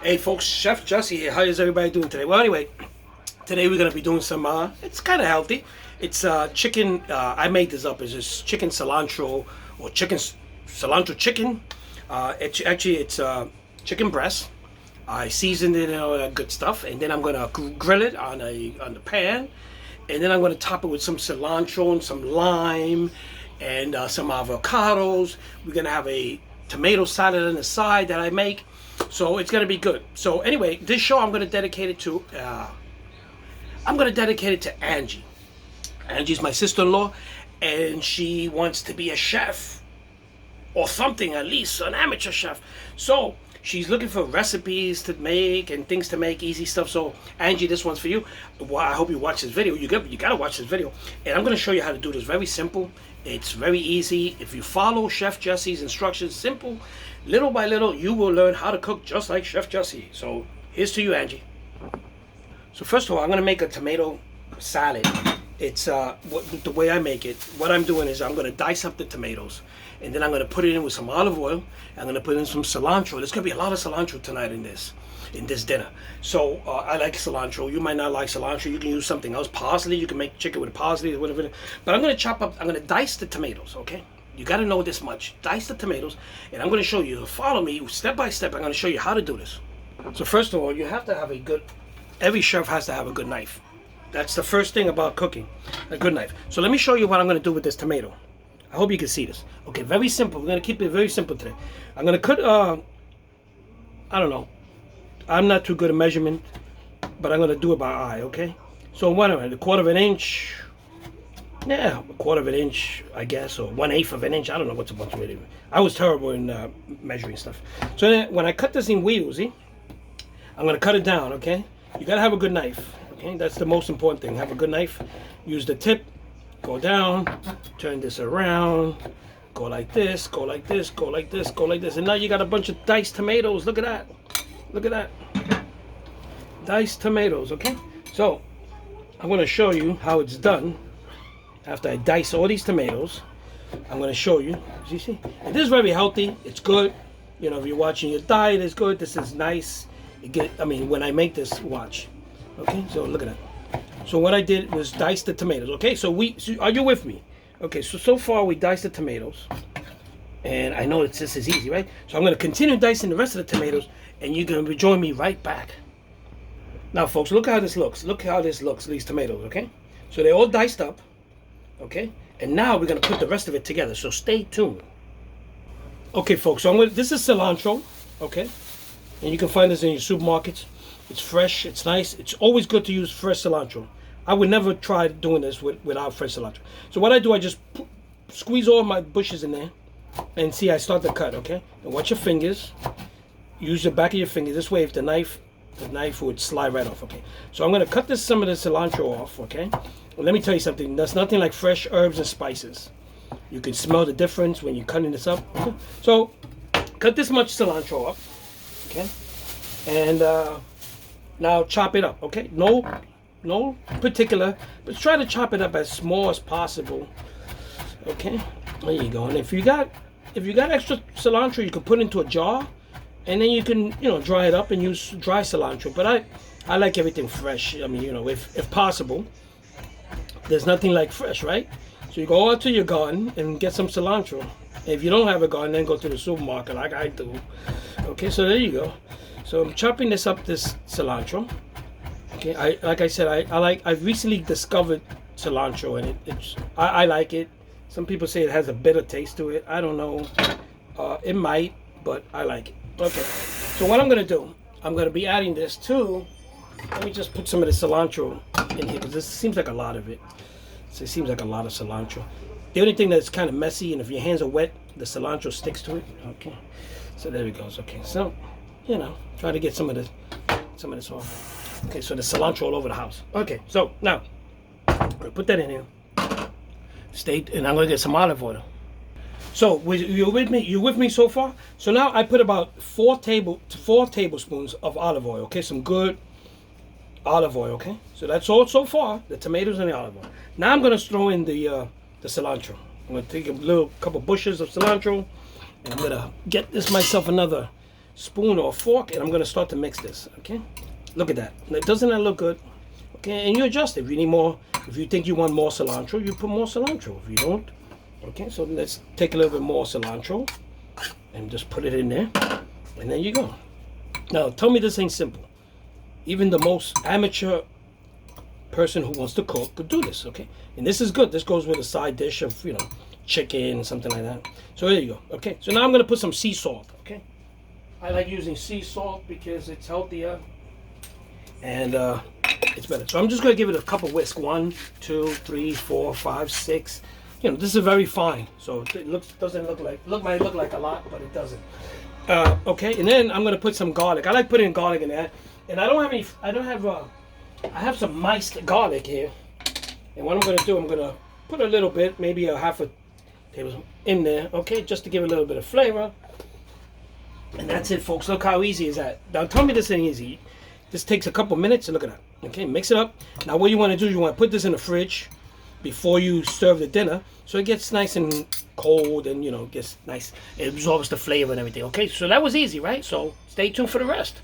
Hey folks, Chef Jesse here. How is everybody doing today? Well, anyway, today we're gonna be doing some. It's kind of healthy. It's chicken. I made this up. It's just chicken cilantro or cilantro chicken. It's chicken breast. I seasoned it and all that good stuff, and then I'm gonna grill it on the pan, and then I'm gonna top it with some cilantro and some lime and some avocados. We're gonna have a tomato salad on the side that I make. So it's gonna be good. So anyway, this show I'm gonna dedicate it to Angie. Angie's my sister-in-law, and she wants to be a chef or something, at least an amateur chef. So she's looking for recipes to make and things to make, easy stuff. So Angie, this one's for you. Well, I hope you watch this video. You gotta watch this video, and I'm gonna show you how to do this. Very simple. It's very easy. If you follow Chef Jesse's instructions, simple, little by little, you will learn how to cook just like Chef Jesse. So here's to you, Angie. So first of all, I'm gonna make a tomato salad. It's the way I make it. What I'm doing is I'm gonna dice up the tomatoes, and then I'm gonna put it in with some olive oil. I'm gonna put in some cilantro. There's gonna be a lot of cilantro tonight in this dinner. So I like cilantro. You might not like cilantro. You can use something else. Parsley. You can make chicken with parsley or whatever. But I'm gonna dice the tomatoes. Okay. You got to know this much. Dice the tomatoes, and I'm going to show you. Follow me step by step. I'm going to show you how to do this. So first of all, you have to have every chef has to have a good knife. That's the first thing about cooking, a good knife. So let me show you what I'm going to do with this tomato. I hope you can see this. Okay, very simple. We're going to keep it very simple today. I'm going to cut, I don't know. I'm not too good at measurement, but I'm going to do it by eye, okay? So what am I, a quarter of an inch? Yeah, a quarter of an inch, I guess, or 1/8 of an inch. I don't know what's a bunch of it. I was terrible in measuring stuff. So then when I cut this in wheels, see, I'm going to cut it down, okay? You got to have a good knife, okay? That's the most important thing. Have a good knife. Use the tip. Go down. Turn this around. Go like this. Go like this. Go like this. Go like this. And now you got a bunch of diced tomatoes. Look at that. Look at that. Diced tomatoes, okay? So I'm going to show you how it's done. After I dice all these tomatoes, I'm going to show you. You see? And this is very healthy. It's good. You know, if you're watching your diet, it's good. This is nice. When I make this, watch. Okay, so look at that. So what I did was dice the tomatoes. Okay, so are you with me? Okay, so far we diced the tomatoes. And I know this is easy, right? So I'm going to continue dicing the rest of the tomatoes, and you're going to join me right back. Now, folks, look how this looks. Look how this looks, these tomatoes, okay? So they're all diced up. Okay, and now we're gonna put the rest of it together. So stay tuned. Okay, folks. So this is cilantro. Okay, and you can find this in your supermarkets. It's fresh. It's nice. It's always good to use fresh cilantro. I would never try doing this without fresh cilantro. So what I do, I just squeeze all my bushes in there, and see, I start to cut. Okay, and watch your fingers. Use the back of your finger. This way, if the knife would slide right off. Okay, so I'm gonna cut some of the cilantro off. Okay. Well, let me tell you something. There's nothing like fresh herbs and spices. You can smell the difference when you're cutting this up. So, cut this much cilantro up, okay? And now chop it up, okay? No particular, but try to chop it up as small as possible, okay? There you go. And if you got extra cilantro, you can put it into a jar, and then you can dry it up and use dry cilantro. But I like everything fresh. I mean, if possible. There's nothing like fresh, right? So you go out to your garden and get some cilantro. If you don't have a garden, then go to the supermarket like I do. Okay, so there you go. So I'm chopping this cilantro. Okay, I've recently discovered cilantro, and I like it. Some people say it has a bitter taste to it. I don't know. It might, but I like it. Okay, so what I'm gonna do, I'm gonna be adding this to. Let me just put some of the cilantro in here, because this seems like a lot of it. So it seems like a lot of cilantro. The only thing that's kind of messy, and if your hands are wet, the cilantro sticks to it. Okay, so there it goes. Okay, so try to get some of this off. Okay, so the cilantro all over the house. Okay, so now I'm gonna put that in here. And I'm gonna get some olive oil. So you with me? You with me so far? So now I put about 4 tablespoons of olive oil. Okay, some good olive oil. Okay, so that's all so far. The tomatoes and the olive oil. Now I'm gonna throw in the cilantro. I'm gonna take a couple bushes of cilantro, and I'm gonna get myself another spoon or a fork, and I'm gonna start to mix this. Okay, look at that. Doesn't that look good? Okay, and you adjust it. If you need more, if you think you want more cilantro, you put more cilantro. If you don't, okay. So let's take a little bit more cilantro and just put it in there, and there you go. Now tell me this ain't simple. Even the most amateur person who wants to cook could do this, okay? And this is good. This goes with a side dish of, you know, chicken, something like that. So there you go, okay? So now I'm gonna put some sea salt, okay? I like using sea salt because it's healthier and it's better. So I'm just gonna give it a couple whisks. 1, 2, 3, 4, 5, 6. You know, this is very fine. So it might look like a lot, but it doesn't. Okay, and then I'm gonna put some garlic. I like putting garlic in there. And I have some miced garlic here. And what I'm going to do, I'm going to put a little bit, maybe a half a tablespoon in there, okay, just to give it a little bit of flavor. And that's it, folks. Look how easy is that. Now, tell me this ain't easy. This takes a couple minutes, and look at that. Okay, mix it up. Now, what you want to do is you want to put this in the fridge before you serve the dinner, so it gets nice and cold and, you know, gets nice. It absorbs the flavor and everything, okay? So that was easy, right? So stay tuned for the rest.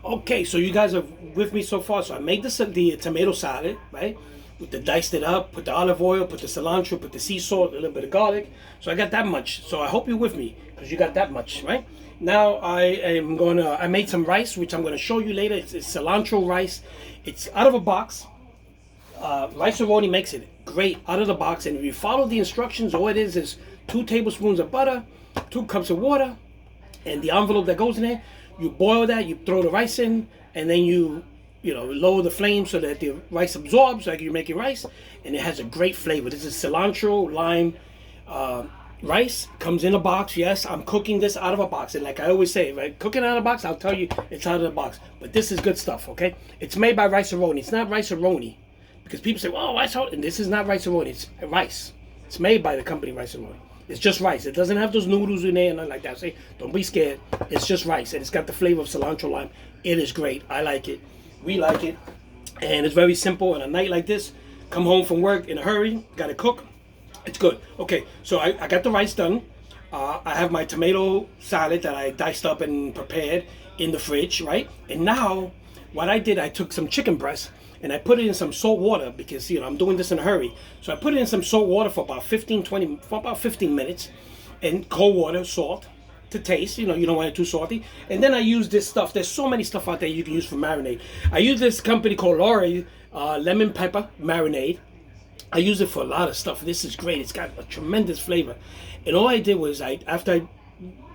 Okay, so you guys are with me so far. So I made the tomato salad, right? Diced it up, put the olive oil, put the cilantro, put the sea salt, a little bit of garlic. So I got that much. So I hope you're with me because you got that much, right? Now I made some rice, which I'm gonna show you later. It's cilantro rice. It's out of a box. Rice-A-Roni makes it great out of the box. And if you follow the instructions, all it is 2 tablespoons of butter, 2 cups of water, and the envelope that goes in there. You boil that, you throw the rice in, and then you lower the flame so that the rice absorbs like you're making rice, and it has a great flavor. This is cilantro, lime, rice. Comes in a box. Yes, I'm cooking this out of a box, and like I always say, if I cook it out of a box, I'll tell you it's out of the box. But this is good stuff, okay? It's made by Rice-A-Roni. It's not Rice-A-Roni, because people say, "Oh, Rice-A-Roni," and this is not Rice-A-Roni. It's rice. It's made by the company Rice-A-Roni. It's just rice. It doesn't have those noodles in there and nothing like that. Say, don't be scared. It's just rice, and it's got the flavor of cilantro lime. It is great. I like it. We like it, and it's very simple. On a night like this, come home from work in a hurry, got to cook. It's good. Okay, so I got the rice done. I have my tomato salad that I diced up and prepared in the fridge, right? And now, what I did, I took some chicken breast and I put it in some salt water because, you know, I'm doing this in a hurry. So I put it in some salt water for about 15 minutes, and cold water, salt to taste. You know, you don't want it too salty. And then I use this stuff. There's so many stuff out there you can use for marinade. I use this company called Lori lemon pepper marinade. I use it for a lot of stuff. This is great. It's got a tremendous flavor. And all I did was after I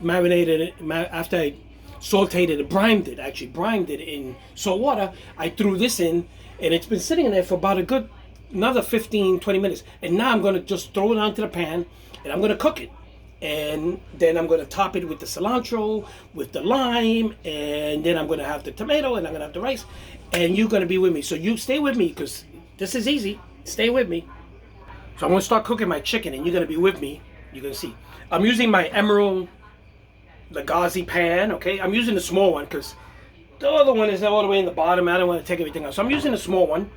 marinated it, after I sauteed it, brined it in salt water, I threw this in, and it's been sitting in there for about another 15-20 minutes. And now I'm going to just throw it onto the pan, and I'm going to cook it. And then I'm going to top it with the cilantro, with the lime, and then I'm going to have the tomato, and I'm going to have the rice. And you're going to be with me. So you stay with me because this is easy. Stay with me. So I'm going to start cooking my chicken, and you're going to be with me. You're going to see. I'm using my Emerald Lagasse pan, okay? I'm using the small one because the other one is all the way in the bottom. I don't want to take everything out. So I'm using the small one.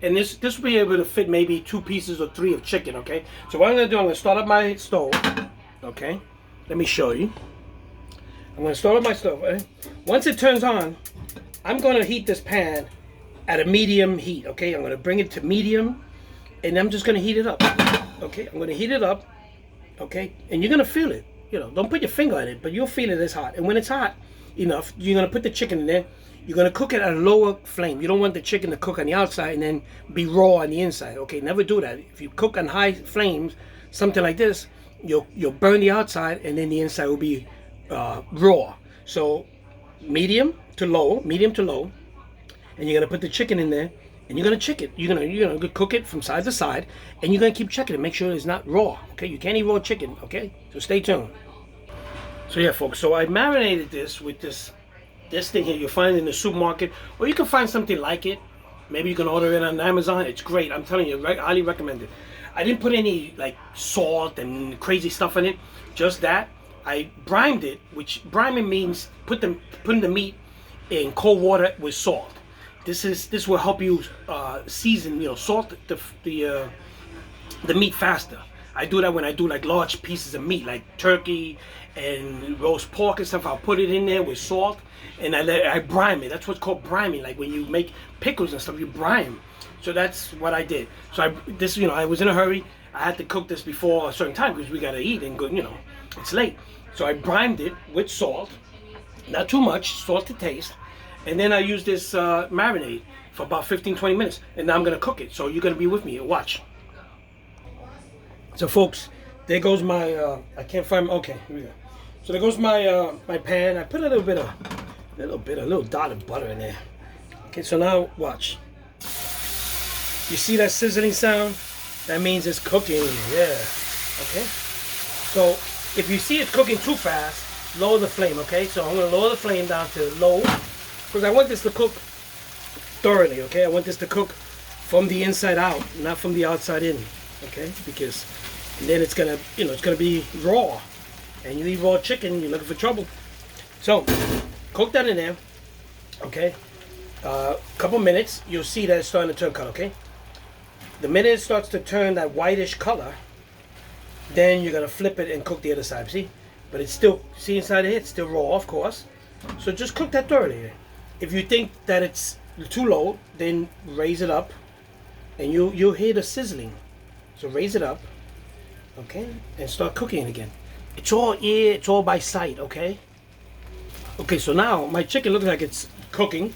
And this will be able to fit maybe 2 pieces or 3 of chicken, okay? So what I'm going to do, I'm going to start up my stove, okay? Let me show you. I'm going to start up my stove, right? Once it turns on, I'm going to heat this pan at a medium heat, okay? I'm going to bring it to medium, and I'm just going to heat it up, okay? I'm going to heat it up, okay? And you're going to feel it. You know, don't put your finger on it, but you'll feel it is hot. And when it's hot enough, you're going to put the chicken in there. You're going to cook it at a lower flame. You don't want the chicken to cook on the outside and then be raw on the inside. Okay, never do that. If you cook on high flames, something like this, you'll burn the outside and then the inside will be raw. So medium to low, and you're going to put the chicken in there, and you're going to check it. You're going to cook it from side to side, and you're going to keep checking it. Make sure it's not raw. Okay, you can't eat raw chicken. Okay, so stay tuned. So yeah, folks. So I marinated this with this thing here. You'll find it in the supermarket, or you can find something like it. Maybe you can order it on Amazon. It's great. I'm telling you, highly recommend it. I didn't put any like salt and crazy stuff in it. Just that. I brined it, which brining means putting the meat in cold water with salt. This will help you season, salt the meat faster. I do that when I do like large pieces of meat, like turkey and roast pork and stuff. I'll put it in there with salt, and I brine it. That's what's called brining. Like when you make pickles and stuff, you brine. So that's what I did. So I was in a hurry. I had to cook this before a certain time because we gotta eat and go. It's late. So I brined it with salt, not too much, salt to taste, and then I used this marinade for about 15-20 minutes, and now I'm gonna cook it. So you're gonna be with me. Watch. So folks, there goes my. I can't find. Okay, here we go. So there goes my my pan. I put a little dot of butter in there. Okay, so now watch. You see that sizzling sound? That means it's cooking. Yeah. Okay. So if you see it's cooking too fast, lower the flame. Okay. So I'm gonna lower the flame down to low because I want this to cook thoroughly. Okay. I want this to cook from the inside out, not from the outside in. Okay. Because then it's gonna, it's gonna be raw, and you eat raw chicken, you're looking for trouble. So cook that in there. Okay. Couple minutes, you'll see that it's starting to turn color. Okay. The minute it starts to turn that whitish color, then you're gonna flip it and cook the other side. See, but it's still, see inside here, it's still raw, of course. So just cook that thoroughly. If you think that it's too low, then raise it up, and you'll hear the sizzling. So raise it up, okay, and start cooking it again. It's all ear, it's all by sight, okay. Okay, so now my chicken looks like it's cooking.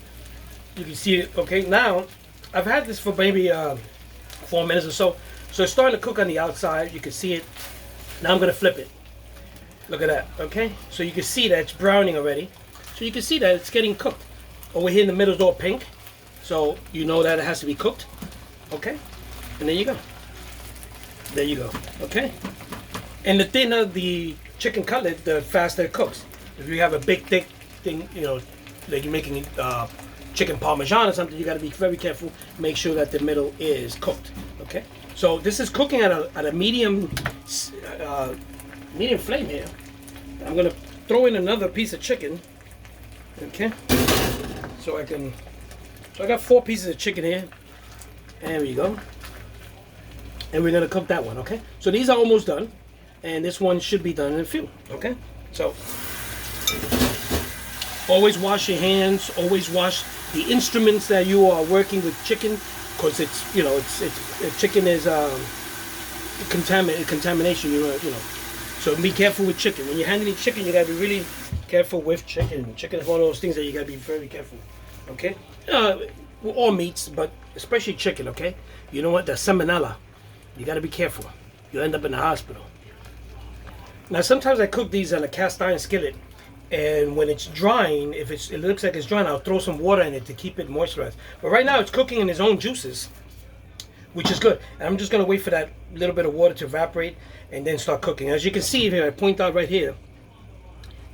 You can see it. Okay, now I've had this for maybe 4 minutes or so. So it's starting to cook on the outside. You can see it. Now I'm gonna flip it. Look at that. Okay, so you can see that it's browning already. So you can see that it's getting cooked. Over here in the middle is all pink. So you know that it has to be cooked. Okay, and there you go. There you go. Okay, and the thinner the chicken cutlet, the faster it cooks. If you have a big thick thing, like you're making chicken parmesan or something, you got to be very careful. Make sure that the middle is cooked. Okay, so this is cooking at a medium flame here. I'm gonna throw in another piece of chicken. Okay, so I got 4 pieces of chicken here. There we go. And we're gonna cook that one. Okay, so these are almost done, and this one should be done in a few. Okay, so always wash your hands. Always wash the instruments that you are working with chicken, because chicken is contamination. So be careful with chicken. When you're handling chicken, you gotta be really careful with chicken. Chicken is one of those things that you gotta be very careful. Okay, all meats, but especially chicken. Okay, you know what? The salmonella. You gotta be careful. You'll end up in the hospital. Now sometimes I cook these on a cast iron skillet. And when it's drying, if it looks like it's drying, I'll throw some water in it to keep it moisturized. But right now it's cooking in its own juices, which is good. And I'm just gonna wait for that little bit of water to evaporate and then start cooking. As you can see here, I point out right here,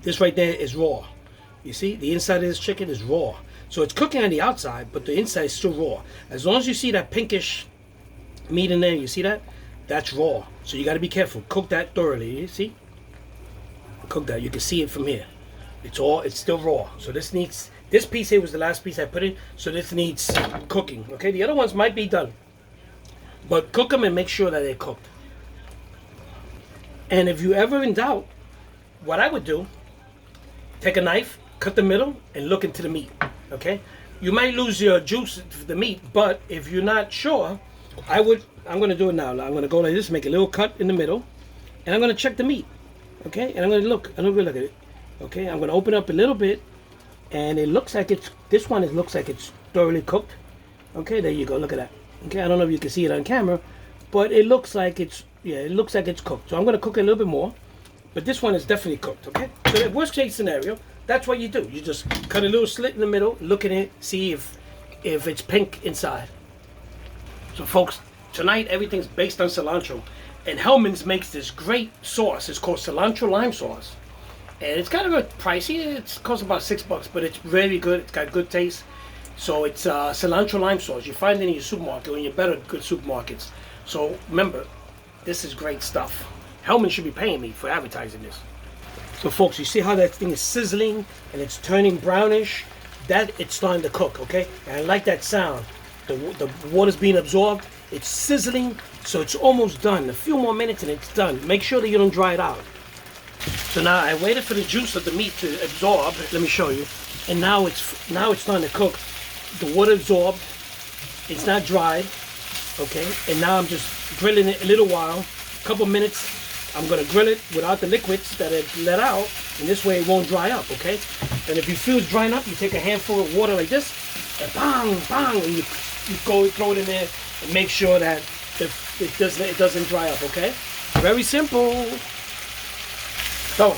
this right there is raw. You see, the inside of this chicken is raw. So it's cooking on the outside, but the inside is still raw. As long as you see that pinkish meat in there, you see that? That's raw. So you gotta be careful. Cook that thoroughly, you see? Cook that, you can see it from here. It's still raw. So this piece here was the last piece I put in, so this needs cooking. Okay, the other ones might be done, but cook them and make sure that they're cooked. And if you ever in doubt, what I would do, take a knife, cut the middle, and look into the meat. Okay, you might lose your juice of the meat, but if you're not sure, I'm going to do it now. I'm going to go like this, make a little cut in the middle, and I'm going to check the meat. Okay, and I'm going to look at it. Okay, I'm going to open up a little bit, and it looks like this one looks like it's thoroughly cooked. Okay, there you go. Look at that. Okay, I don't know if you can see it on camera, but it looks like it's cooked. So I'm going to cook it a little bit more, but this one is definitely cooked. Okay, so the worst case scenario, that's what you do. You just cut a little slit in the middle, look at it, see if it's pink inside. So folks, tonight everything's based on cilantro, and Hellmann's makes this great sauce. It's called cilantro lime sauce. And it's kind of a pricey. It costs about $6, but it's very good. It's got good taste. So it's cilantro lime sauce. You find it in your supermarket or in your good supermarkets. So remember, this is great stuff. Hellmann should be paying me for advertising this. So folks, you see how that thing is sizzling and it's turning brownish? That it's starting to cook, okay? And I like that sound. The water's being absorbed It's sizzling, so it's almost done. A few more minutes and it's done. Make sure that you don't dry it out. So now I waited for the juice of the meat to absorb. Let me show you. And now it's starting to cook. The water absorbed. It's not dried. Okay. And now I'm just grilling it a little while. A couple minutes. I'm gonna grill it without the liquids that it let out. And this way it won't dry up. Okay. And if you feel it's drying up, you take a handful of water like this, and bang, bang, and you go throw it in there and make sure that it doesn't dry up. Okay. Very simple. So,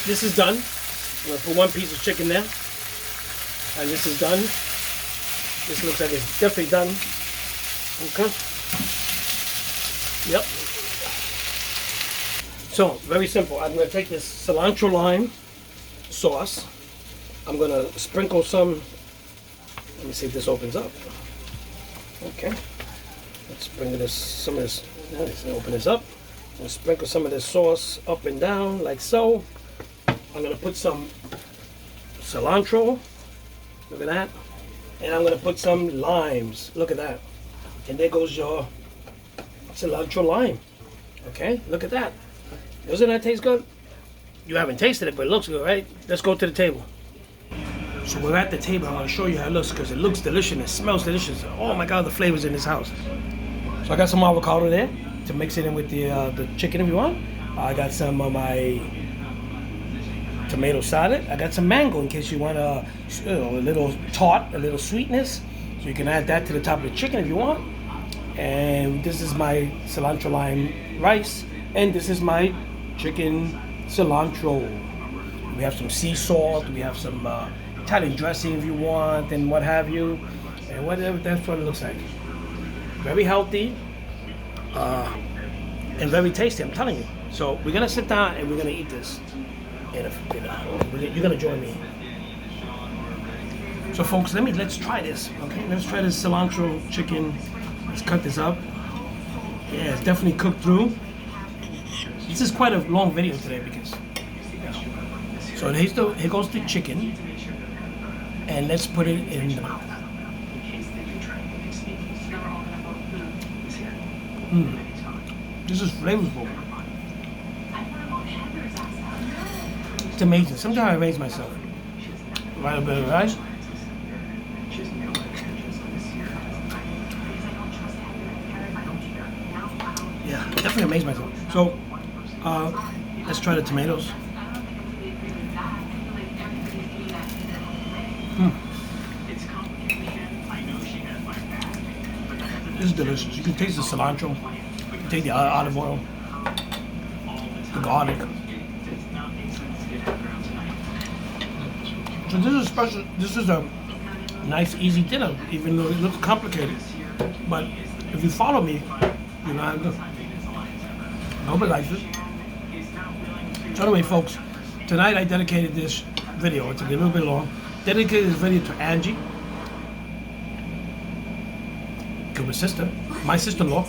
this is done. I'm going to put one piece of chicken there. And this is done. This looks like it's definitely done. Okay. Yep. So, very simple. I'm going to take this cilantro lime sauce. I'm going to sprinkle some. Let me see if this opens up. Okay. Let's bring some of this. Let's open this up. I'm going to sprinkle some of this sauce up and down like so. I'm going to put some cilantro. Look at that. And I'm going to put some limes. Look at that. And there goes your cilantro lime. Okay, look at that. Doesn't that taste good? You haven't tasted it, but it looks good, right? Let's go to the table. So we're at the table. I'm going to show you how it looks because it looks delicious. It smells delicious. Oh my God, the flavors in this house. So I got some avocado there to mix it in with the chicken if you want. I got some of my tomato salad. I got some mango in case you want a little tart, a little sweetness. So you can add that to the top of the chicken if you want. And this is my cilantro lime rice. And this is my chicken cilantro. We have some sea salt. We have some Italian dressing if you want and what have you. And whatever, that's what it looks like. Very healthy. And very tasty, I'm telling you. So we're gonna sit down and we're gonna eat this. And you're gonna join me. So folks, let's try this. Okay, let's try this cilantro chicken. Let's cut this up. Yeah, it's definitely cooked through. This is quite a long video today because. So here goes the chicken, and let's put it in the mouth. This is flavorful. It's amazing. Sometimes I amaze myself. Right, a bit of rice. Yeah, definitely amaze myself. So, let's try the tomatoes. This is delicious. You can taste the cilantro. You can taste the olive oil, the garlic. So this is special. This is a nice, easy dinner, even though it looks complicated. But if you follow me, you know how to do. Nobody likes it. So anyway, folks, tonight I dedicated this video. It's a little bit long. Dedicated this video to Angie, Cuba's sister, my sister-in-law,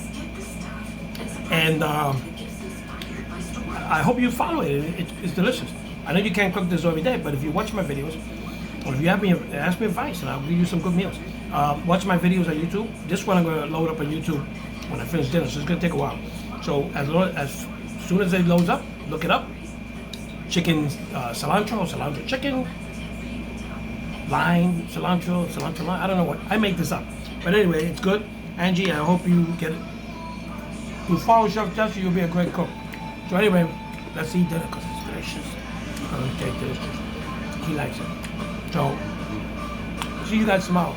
and I hope you follow it. It's delicious. I know you can't cook this every day, but if you watch my videos, or if you ask me advice, and I'll give you some good meals. Watch my videos on YouTube. This one I'm going to load up on YouTube when I finish dinner, so it's going to take a while. So as soon as it loads up, look it up. Chicken cilantro chicken, lime, cilantro lime. I don't know what. I make this up. But anyway, it's good. Angie, I hope you get it. You follow Chef Jesse, you'll be a great cook. So anyway, let's eat dinner because it's delicious. Okay, delicious. He likes it. So, see you guys tomorrow.